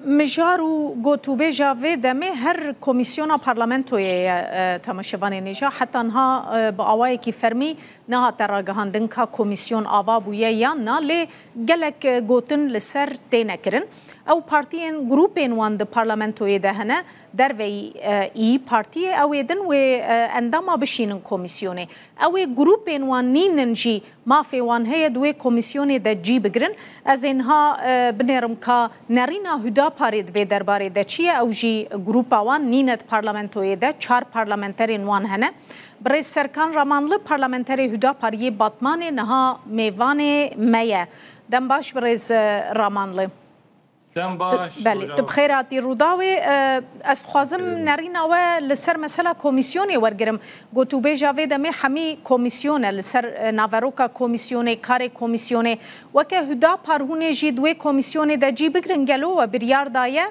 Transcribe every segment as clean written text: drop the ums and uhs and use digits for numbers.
مجار و گوتوبیجا و دمه هر کمیسیون پارلمانتوی تماشاوان نیجا حتی انها با آوای کی فرمی نه تراگهاندن کا کمیسیون آوا بویه یا نه لی گلک گوتن لسر تینکرن او پارتیین گروپین وان د پارلمانتوی دهنه در وی ای پارتی او دن و اندام بشینن کمیسیونه او گروپین وان نیننجی مافی وان هی دوی کمیسیونه د جی بگرن از اینها بنرم کا نرینا هدا پارید و درباره د چیه او جی گروپ وان نیند پارلمانتوی د چهار پارلمانترین وان هنه برای سرکان رمانlı پارلمانتری هدا پاری باتمان نها میوان میه دم باش برای رمانlı بله بخیراتی روداوی از خوازم نرینا و لسر مثلا کمیسیونی ورگرم گوتوبه جاوی دمی همی کمیسیونه لسر ناوروکا کمیسیونه کار کمیسیونه وکه هدا پرهونه جی دوی کمیسیونه دا جی بگرن گلو و بریار دایه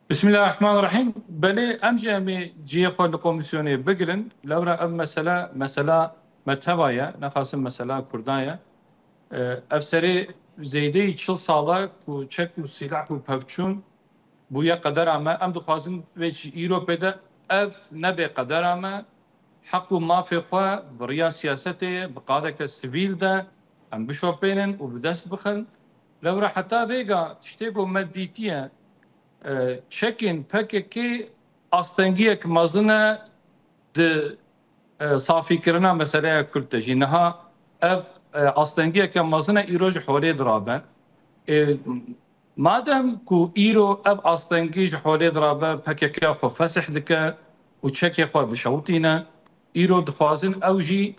بسم الله الرحمن الرحیم بله امجی امی جی خود کمیسیونه بگرن لورا ام مثلا متوایه نخواستم مثلا کردایه افسری زیده 40 ساله کو چک و سلاح و پفچون بویا قدر اما ام دخوازن ویچ ایروپیده اف نبی قدر اما حق و مافی خواه بریا سیاسته بقاده که سویل ده ام بشوپینن و بدست بخن لو را حتی ویگا تشتیگو مدیتیه چکین پکه که آستنگیه که مازنه ده صافی کرنا مسئله کرده جینها اف آستنگیه که مازنه ایروج حوله درابه مادم کو ایرو اف آستنگیج حوله درابه پکه خو فسح دکه و چکه خو بشوتینه ایرو دخوازن اوجی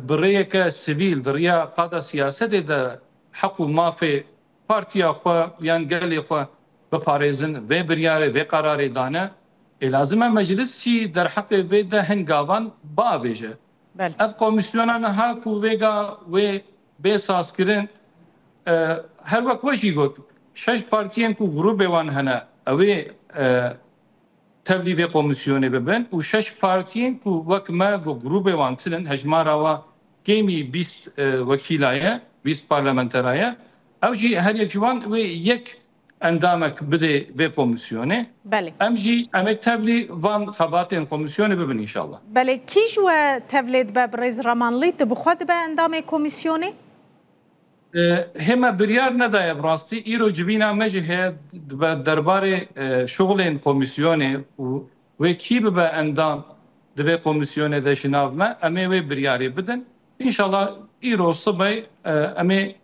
بريه كسيفيل دريا قادة سياسة ده حق ما في بارتيا خو يان قالي خو بباريزن في برياري في قراري دانا لازم مجلس شي در حق في ده هنقاوان باويجه اف كوميسيونا هاكو فيغا و بيساس كرين هر وقت وشي قلت شش بارتيان كو غروب وان هنا اوي تبلیغ کمیسیونی ببین و شش پارتیان کو وقت ما گروه وانتلن هجمارا و کمی 20 وکیلایه 20 پارلمانترایه اوجی هر یک جوان و یک اندامک بده به کمیسیونه بله امجی ام تبلیغ وان خباتین کمیسیونی ببین ان شاء الله بله کی جو تبلیغ به برز رمانلی تبخواد به اندام کمیسیونه هما بريار ندايا براستي ايرو جبينا مجهد دربار شغل كوميسيوني وكيب با اندام دفي كوميسيوني دا شناف ما امي وي برياري بدن ان شاء الله ايرو صبي امي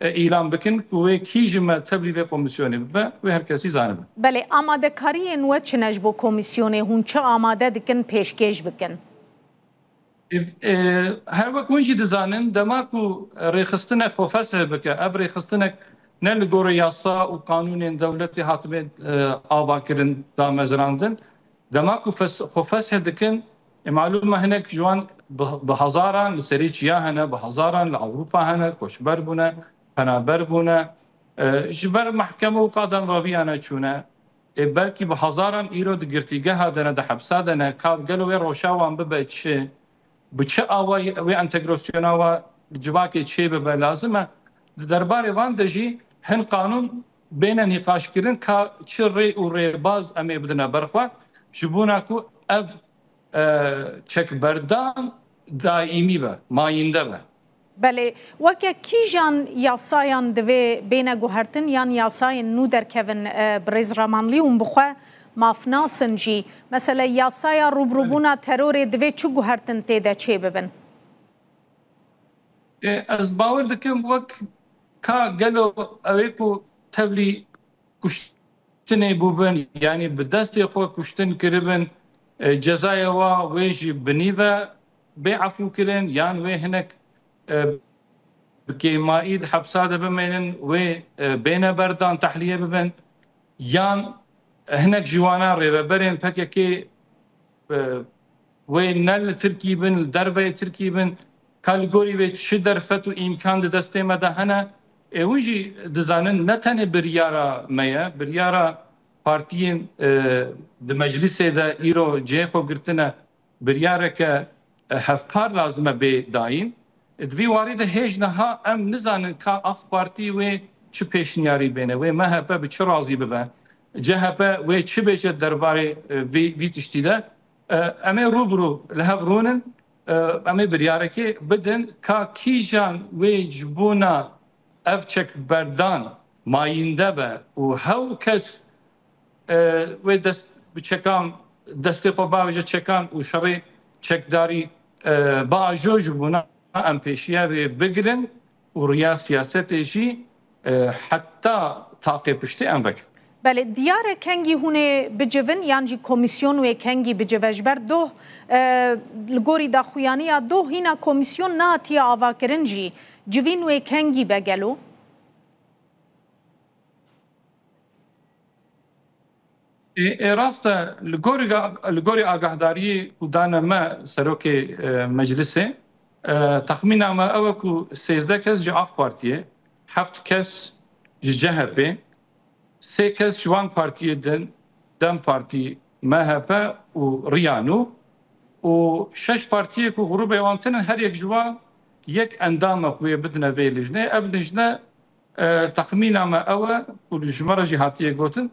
اعلان بكن وكي جما تبلي في كوميسيوني با وهركسي زانب بله آماده کاری ان وچ نجبو کمیسیونه هون چه آماده دکن پیشکش بکن هر وقت وینجی دزانن دماکو ریخستنک خفاسه بکه اف ریخستنک نل گور یاسا و قانون دولتی حاتمه آوا کرن دامزراندن دماکو خفاسه دکن معلومه هناك جوان بهزاران لسريتشيا هنا بهزاران لاوروبا هنا كوشبر بونا فنابر بونا جبر محكمه وقادن رافيانا تشونا بلكي بهزاران ايرو دقرتيجا هذا ده حبسا ده كاب قالوا روشاوان ببتش بچه آوای و انتگراسیون آوا جواکی چه به لازمه درباره وان دجی هن قانون بین نقاش کردن که چه ری و ری باز امی بدنا برخوا جبونا کو اف چک بردان دائمی به ماینده به بله وکه کی جان یاسایان دوی بین گوهرتن یان یاساین نو در کون برز رمانلی اون بخوا مافناسن جی مثلا یاسایا روبروبونا ترور دوی چو گوهرتن تیده چه ببن؟ از باور دکم وک که گلو اویکو تبلی کشتنی بوبن یعنی به دست خود کشتن کربن جزای و ویجی بنیوه بعفو کرن یان وی هنک بکی ماید حبساده بمینن وی بین بردان تحلیه ببن یان هناك جوانا ريبرين بكيكي وين نال تركي بن الدربه تركي بن كالغوري بي شدر فتو امكان دسته مده هنا ويجي دزانن نتن بريارا ميا بريارا بارتيين د مجلس دا ايرو جيخو قرتنا بريارا ك هفكار لازمه بي داين دوی وارد هیچ نها ام نزانن که اخ پارتی و چه پیشنیاری بینه و MHP به چه راضی ببه CHP و چه بشه درباره وی تشتیده اما روبرو لهف رونن اما بریاره که بدن که کیجان و جبونا افچک بردان ماینده به و هاو کس و دست بچکان دستی خو باوجه چکان و شری چکداری با جوج بونا ام پیشیه بگیرن و ریا سیاست جی حتی تعقیب پشتی ام بکن. بله دیاره کنگی هونه بجون یعنی کمیسیون و کنگی بجوش بر دو لگوری داخویانی دو هینا کمیسیون ناتی آوا کرنجی جوین و کنگی بگلو راست لگوری آگاهداری کودان ما سروک مجلسه تخمین ما اوکو 13 کس جعاف پارتیه 7 کس CHP 3 کس جوان پارتیه دم پارتی MHP و ریانو و 6 پارتیه که غروب ایوانتن هر یک جوان یک اندام قوی بدنه وی لجنه اف لجنه تخمین ما اوه و لجمره جهاتیه گوتن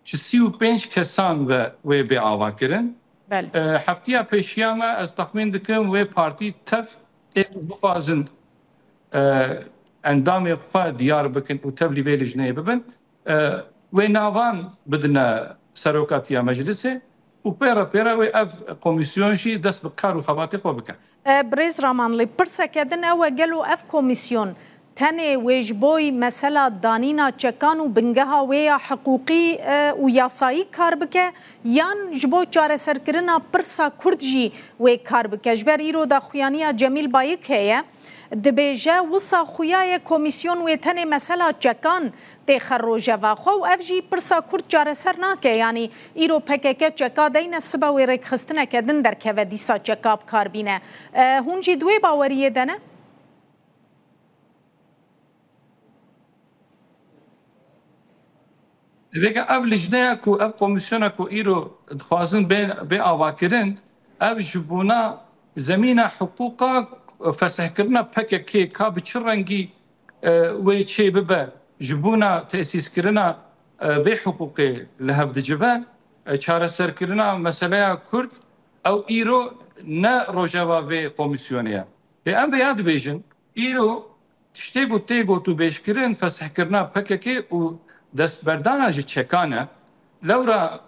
35 کسان و به آوا کردن. هفته پیشیامه از تخمین دکم و پارتی تف بخوازن اندام خوا دیار بکن و تبلی به لجنه ببن و ناوان بدنا سروکاتیا مجلسه و پیرا و اف کمیسیونشی دست بکار و خواتی خو بکن. بريز رامانلي برسكدن او قالوا اف كوميسيون تني ويجبوي مثلا دانينا تشكانو بنجها ويا حقوقي وياساي كاربكه يان جبو چاره سركرنا برسا كردجي وي كاربكه جبر ايرو دا خويانيا جميل بايك هي دبيجا وصا خويا كوميسيون ويتني مثلا تشكان تخرج واخو افجي برسا كرد چاره سرناكه يعني ايرو پكك چكا دين سبا ويرك خستنا كدن در كوديسا چكاب كاربينه هونجي دوي باوريه دنه دیگه اف لجنه کو اف کمیسیون کو ایرو خوازن به آواکرین اف جبونا زمینه حقوقا فسح کرنا پککی کا بچرنگی و چه ببه جبونا تأسیس کرنا و حقوقی لهف دجوه چاره سر کرنا مسئله کرد او ایرو نه روجوا و کمیسیونیا به ام بیاد بیشن ایرو تشتیگو تو بیش کرن فسح کرنا پککی و دست بردانه جی چکانه لورا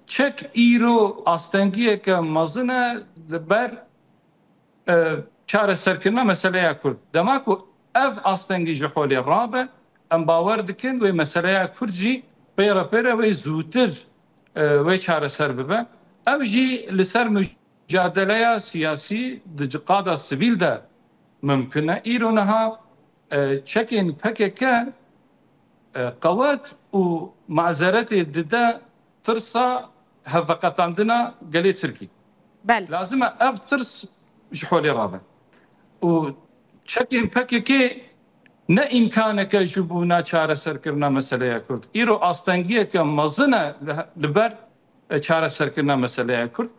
چک ایرو آستنگیه که مزنه بر چاره سرکرنا مسئله کرد دماکو اف آستنگی جحولی رابه ام باور دکن و مسئله کرد جی پیرا و زودتر و چاره سر ببه اف جی لسر مجادله سیاسی دجقاده سویل ده ممکنه ایرو نها چکین پککه قوات و معذرت دده ترسا هفقتاندنا قلي تركي لازم اف ترس جحولي رابع و تشكين بكيكي نا امكانك جبونا چاره سركرنا مسألة كرد ايرو آستنگيه که مزنه لبر چاره سركرنا مسألة كرد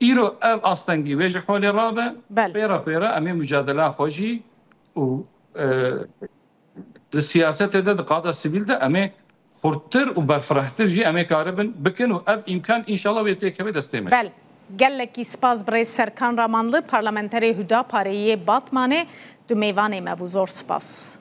ايرو اف آستنگي و جحولي رابع بيرا امي مجادله خوشي و السياسات ده قاده سيفيل ده امي خورتر وبرفرحتر جي امي كاربن بكن واف امكان ان شاء الله بيتك دستيمه بل گلکی سپاس برای سرکان رامانlı parlamenteri هدا پاره باتمانه دو میوانه مبوزور سپاس